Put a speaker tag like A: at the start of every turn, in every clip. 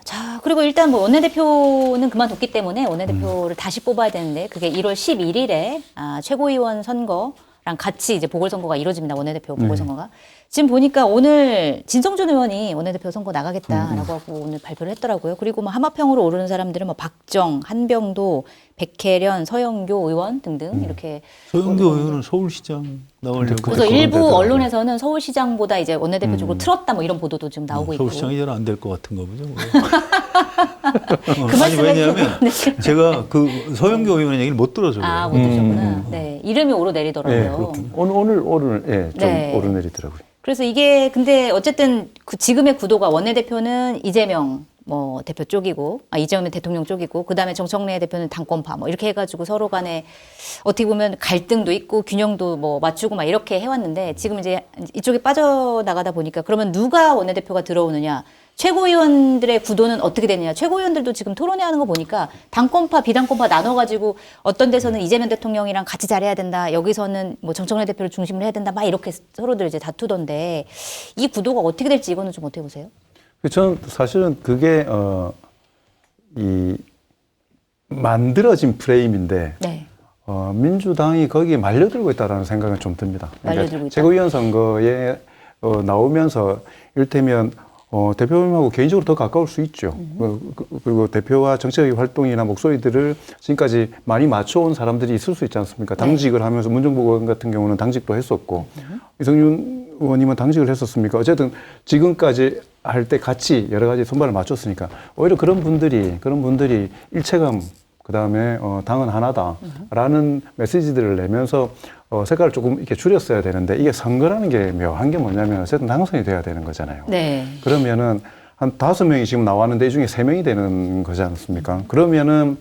A: 자, 그리고 일단 뭐 원내대표는 그만뒀기 때문에 원내대표를 다시 뽑아야 되는데 그게 1월 11일에 최고위원 선거랑 같이 이제 보궐선거가 이루어집니다. 원내대표 보궐선거가. 지금 보니까 오늘 진성준 의원이 원내대표 선거 나가겠다라고 하고 오늘 발표를 했더라고요. 그리고 뭐 하마평으로 오르는 사람들은 뭐 박정, 한병도, 백혜련, 서영교 의원 등등 이렇게.
B: 서영교 의원은 서울시장 나오려고.
A: 그래서 일부 언론에서는 서울시장보다 이제 원내대표 쪽으로 틀었다 뭐 이런 보도도 좀 나오고 있고.
B: 서울시장이 잘 안 될 것 같은가 보죠.
A: 그
B: 아니, 왜냐하면 제가 그 서영교 의원 얘기를 못 들어서 그래요.
A: 못 들으셨구나. 네, 이름이 오르내리더라고요.
C: 네, 오늘 좀
A: 네.
C: 오르내리더라고요.
A: 그래서 이게 근데 어쨌든 지금의 구도가 원내대표는 이재명 뭐 대표 쪽이고 이재명 대통령 쪽이고 그다음에 정청래 대표는 당권파 뭐 이렇게 해가지고 서로 간에 어떻게 보면 갈등도 있고 균형도 뭐 맞추고 막 이렇게 해왔는데 지금 이제 이쪽에 빠져나가다 보니까 그러면 누가 원내대표가 들어오느냐 최고위원들의 구도는 어떻게 되느냐 최고위원들도 지금 토론회 하는 거 보니까 당권파 비당권파 나눠가지고 어떤 데서는 이재명 대통령이랑 같이 잘해야 된다 여기서는 뭐 정청래 대표를 중심으로 해야 된다 막 이렇게 서로들 이제 다투던데 이 구도가 어떻게 될지 이거는 좀 어떻게 보세요?
C: 저는 사실은 그게 이 만들어진 프레임인데
A: 네.
C: 민주당이 거기에 말려들고 있다는 생각은 좀 듭니다.
A: 말려들고 있다.
C: 최고위원 선거에 나오면서 이를테면 대표님하고 개인적으로 더 가까울 수 있죠. 그리고 대표와 정치적인 활동이나 목소리들을 지금까지 많이 맞춰온 사람들이 있을 수 있지 않습니까? 당직을 하면서 문정부 의원 같은 경우는 당직도 했었고 이성윤 의원님은 당직을 했었습니까? 어쨌든 지금까지 할 때 같이 여러 가지 손발을 맞췄으니까 오히려 그런 분들이 일체감 그다음에 당은 하나다라는 메시지들을 내면서 색깔을 조금 이렇게 줄였어야 되는데 이게 선거라는 게 묘한 게 뭐냐면 어쨌든 당선이 돼야 되는 거잖아요.
A: 네.
C: 그러면은 한 5명이 지금 나왔는데 이 중에 3명이 되는 거지 않습니까? 그러면은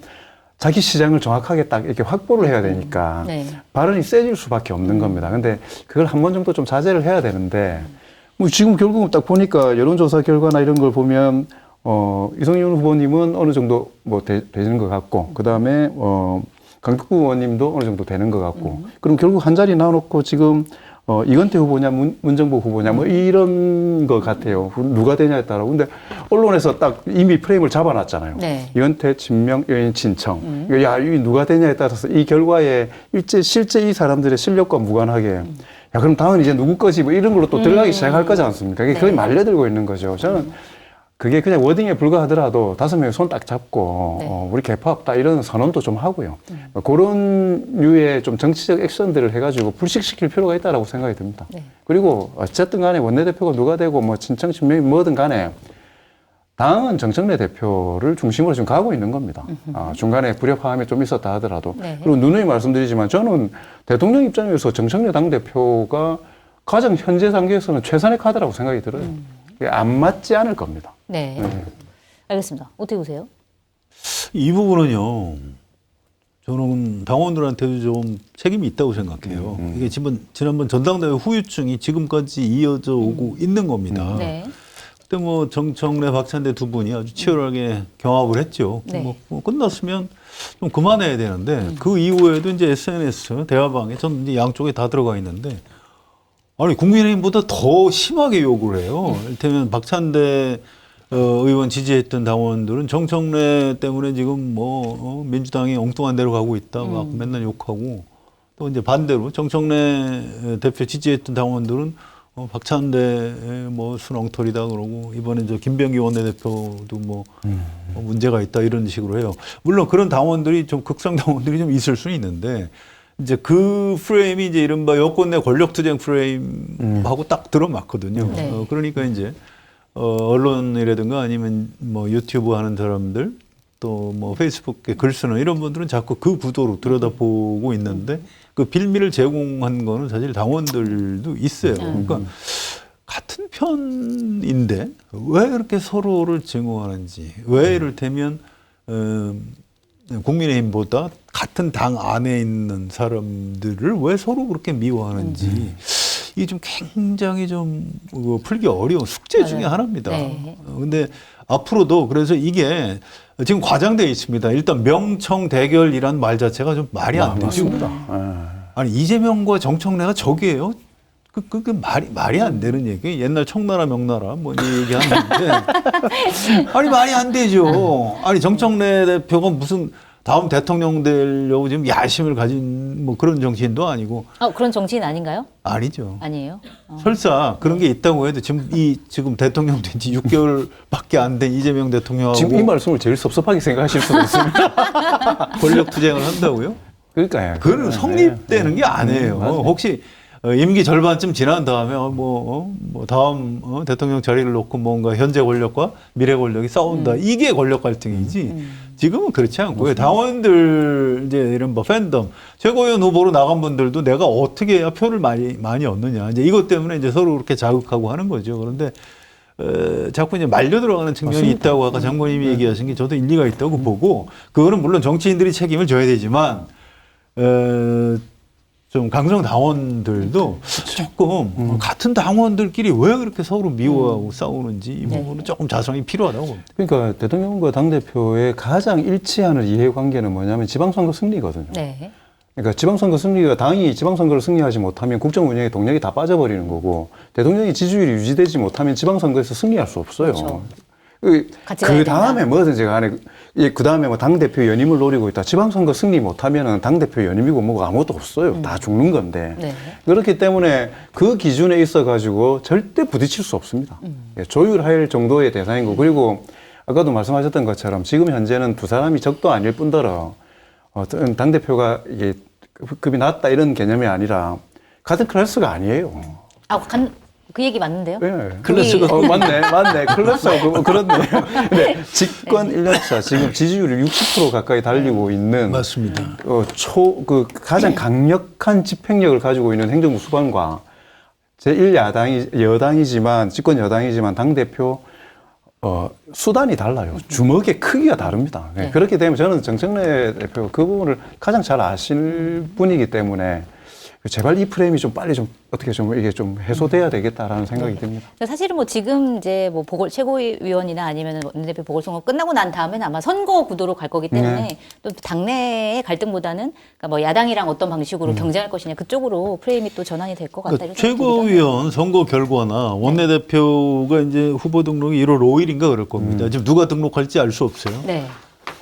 C: 자기 시장을 정확하게 딱 이렇게 확보를 해야 되니까
A: 네.
C: 발언이 세질 수밖에 없는 겁니다. 근데 그걸 한 번 정도 좀 자제를 해야 되는데 뭐 지금 결국은 딱 보니까 여론조사 결과나 이런 걸 보면 이성윤 후보님은 어느 정도 뭐 되는 것 같고 그 다음에 강덕구 의원님도 어느 정도 되는 것 같고 그럼 결국 한 자리 나눠놓고 지금 이건태 후보냐 문정부 후보냐 뭐 이런 것 같아요. 누가 되냐에 따라. 근데 언론에서 딱 이미 프레임을 잡아놨잖아요.
A: 네.
C: 이건태, 진명, 여인, 진청. 야, 이 누가 되냐에 따라서 이 결과에 실제 이 사람들의 실력과 무관하게 야, 그럼 당은 이제 누구 거지? 뭐 이런 걸로 또 들어가기 시작할 거지 않습니까? 그게 거의 말려들고 있는 거죠. 저는 그게 그냥 워딩에 불과하더라도 5명이 손 딱 잡고 우리 개파 없다 이런 선언도 좀 하고요. 그런 류의 좀 정치적 액션들을 해가지고 불식시킬 필요가 있다라고 생각이 듭니다.
A: 네.
C: 그리고 어쨌든 간에 원내대표가 누가 되고 뭐 친청 친명이 뭐든 간에 당은 정청래 대표를 중심으로 지금 가고 있는 겁니다. 중간에 불협화음이 좀 있었다 하더라도.
A: 네.
C: 그리고 누누이 말씀드리지만 저는 대통령 입장에서 정청래 당대표가 가장 현재 단계에서는 최선의 카드라고 생각이 들어요. 안 맞지 않을 겁니다.
A: 네. 알겠습니다. 어떻게 보세요?
B: 이 부분은요. 저는 당원들한테도 좀 책임이 있다고 생각해요. 이게 지난번 전당대회 후유증이 지금까지 이어져 오고 있는 겁니다.
A: 네.
B: 그때 뭐 정청래, 박찬대 두 분이 아주 치열하게 경합을 했죠.
A: 네.
B: 뭐 끝났으면 좀 그만해야 되는데 그 이후에도 이제 SNS 대화방에 전 이제 양쪽에 다 들어가 있는데 아니 국민의힘보다 더 심하게 욕을 해요. 이를테면 박찬대 의원 지지했던 당원들은 정청래 때문에 지금 뭐 민주당이 엉뚱한 데로 가고 있다 막 맨날 욕하고 또 이제 반대로 정청래 대표 지지했던 당원들은 박찬대 뭐 순엉터리다 그러고 이번에 저 김병기 원내대표도 뭐 문제가 있다 이런 식으로 해요. 물론 그런 당원들이 좀 극성 당원들이 좀 있을 수는 있는데 이제 그 프레임이 이제 이른바 여권 내 권력투쟁 프레임하고 딱 들어맞거든요.
A: 네.
B: 그러니까 이제 언론이라든가 아니면 뭐 유튜브 하는 사람들 또 뭐 페이스북에 글 쓰는 이런 분들은 자꾸 그 구도로 들여다보고 있는데 그 빌미를 제공한 거는 사실 당원들도 있어요. 그러니까 같은 편인데 왜 이렇게 서로를 증오하는지 왜 이를테면 국민의힘보다 같은 당 안에 있는 사람들을 왜 서로 그렇게 미워하는지 이게 좀 굉장히 좀 풀기 어려운 숙제 중에 하나입니다.
A: 네.
B: 근데 앞으로도 그래서 이게 지금 과장되어 있습니다. 일단 명청 대결이란 말 자체가 좀 말이 안 되죠.
C: 맞습니다.
B: 아니 이재명과 정청래가 적이에요. 그 말이 안 되는 얘기. 옛날 청나라 명나라 뭐 이 얘기 하는데 아니 말이 안 되죠. 아니 정청래 대표가 무슨 다음 대통령 되려고 지금 야심을 가진 뭐 그런 정치인도 아니고.
A: 그런 정치인 아닌가요?
B: 아니죠.
A: 아니에요.
B: 설사 그런 게 있다고 해도 지금 대통령 된 지 6개월밖에 안 된 이재명 대통령하고
C: 지금 이 말씀을 제일 섭섭하게 생각하실 수도 있습니다.
B: 권력 투쟁을 한다고요?
C: 그러니까요.
B: 그건 성립되는 게 아니에요.
C: 맞아요.
B: 혹시 임기 절반쯤 지난 다음에 다음 대통령 자리를 놓고 뭔가 현재 권력과 미래 권력이 싸운다. 이게 권력 갈등이지. 지금은 그렇지 않고요. 당원들 이제 이런 뭐 팬덤 최고위원 후보로 나간 분들도 내가 어떻게 해야 표를 많이 얻느냐. 이제 이것 때문에 이제 서로 그렇게 자극하고 하는 거죠. 그런데 자꾸 이제 말려 들어가는 측면이
C: 맞습니다.
B: 있다고 아까 장관님이 얘기하신 게 저도 일리가 있다고 보고 그거는 물론 정치인들이 책임을 져야 되지만 좀 강성 당원들도 조금 같은 당원들끼리 왜 그렇게 서로 미워하고 싸우는지 이 부분은 조금 자성이 필요하다고 봅니다.
C: 그러니까 대통령과 당대표의 가장 일치하는 이해관계는 뭐냐면 지방선거 승리거든요.
A: 네.
C: 그러니까 지방선거 승리가 당이 지방선거를 승리하지 못하면 국정 운영의 동력이 다 빠져버리는 거고 대통령이 지지율이 유지되지 못하면 지방선거에서 승리할 수 없어요.
A: 그렇죠. 같이
C: 그
A: 가야
C: 다음에
A: 된다.
C: 뭐든지 간에 그 다음에 뭐 당대표 연임을 노리고 있다. 지방선거 승리 못하면은 당대표 연임이고 뭐가 아무것도 없어요. 다 죽는 건데.
A: 네.
C: 그렇기 때문에 그 기준에 있어가지고 절대 부딪힐 수 없습니다. 예, 조율할 정도의 대상인 거. 그리고 아까도 말씀하셨던 것처럼 지금 현재는 두 사람이 적도 아닐 뿐더러 당대표가 이게 급이 낮다 이런 개념이 아니라 같은 클래스가 아니에요.
A: 그 얘기 맞는데요?
C: 네.
B: 클래스가
C: 맞네. 클래스가 그렇네요. 근데 집권 1년차 지금 지지율이 60% 가까이 달리고 있는
B: 맞습니다.
C: 가장 강력한 집행력을 가지고 있는 행정부 수반과 여당이지만 집권 여당이지만 당 대표 수단이 달라요. 주먹의 크기가 다릅니다.
A: 네.
C: 그렇게 되면 저는 정청래 대표 그 부분을 가장 잘 아실 분이기 때문에 제발 이 프레임이 좀 빨리 좀 어떻게 좀 이게 좀 해소돼야 되겠다라는 생각이 듭니다.
A: 사실은 뭐 지금 이제 뭐 최고위원이나 아니면 원내대표 보궐선거 끝나고 난 다음에는 아마 선거 구도로 갈 거기 때문에 또 당내의 갈등보다는 그러니까 뭐 야당이랑 어떤 방식으로 경쟁할 것이냐 그쪽으로 프레임이 또 전환이 될 것 같다.
B: 그러니까 최고위원 선거 결과나 원내대표가 이제 후보 등록이 1월 5일인가 그럴 겁니다. 지금 누가 등록할지 알 수 없어요.
A: 네.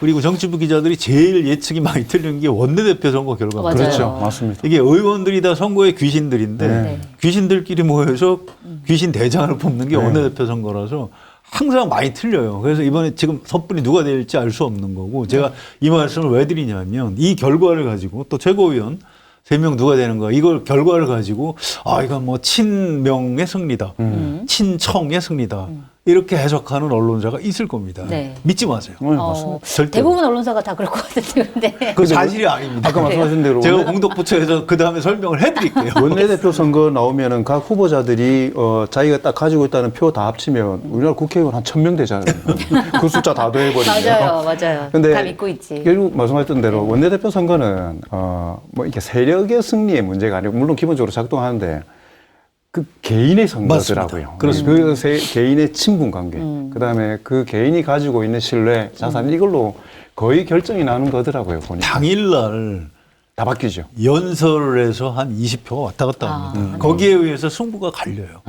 B: 그리고 정치부 기자들이 제일 예측이 많이 틀린 게 원내대표 선거 결과입니다.
A: 맞아요.
C: 그렇죠. 맞습니다.
B: 이게 의원들이 다 선거의 귀신들인데
A: 네.
B: 귀신들끼리 모여서 귀신 대장을 뽑는 게 원내대표 선거라서 항상 많이 틀려요. 그래서 이번에 지금 섣불리 누가 될지 알 수 없는 거고 제가 이 말씀을 왜 드리냐면 이 결과를 가지고 또 최고위원 3명 누가 되는 거야. 이걸 결과를 가지고 이건 뭐 친명의 승리다. 친청의 승리다. 이렇게 해석하는 언론사가 있을 겁니다.
A: 네.
B: 믿지 마세요.
C: 맞습니다.
B: 절대로.
A: 대부분 언론사가 다 그럴 것 같은데.
B: 그 사실이 아닙니다.
C: 아까 말씀하신 대로
B: 제가 공덕부처에서 그 다음에 설명을 해드릴게요.
C: 원내대표 선거 나오면은 각 후보자들이 자기가 딱 가지고 있다는 표 다 합치면 우리나라 국회의원 한 1000명 되잖아요. 그 숫자 다 더해버리면.
A: 맞아요.
C: 근데
A: 다 믿고 있지.
C: 결국 말씀하셨던 대로 원내대표 선거는 뭐 이렇게 세력의 승리의 문제가 아니고 물론 기본적으로 작동하는데 그 개인의 선거더라고요.
B: 그렇습니다.
C: 개인의 친분 관계, 그다음에 그 개인이 가지고 있는 신뢰, 자산 이걸로 거의 결정이 나는 거더라고요. 보니까
B: 당일날
C: 다 바뀌죠.
B: 연설을 해서 한 20표가 왔다 갔다 합니다. 거기에 의해서 승부가 갈려요.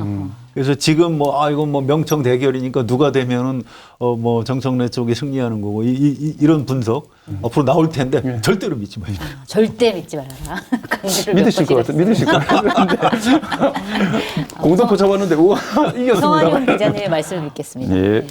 B: 그래서 지금 이건 뭐 명청 대결이니까 누가 되면은 뭐 정청래 쪽이 승리하는 거고 이런 분석 앞으로 나올 텐데 절대로 믿지 마십시오.
A: 절대 믿지 말아라. 강조를
C: 믿으실 것 같아요. 믿으실 것 같은데 공동포 잡았는데 우와 이겼습니다.
A: 성환용 기자님의 말씀을 믿겠습니다.
C: 예.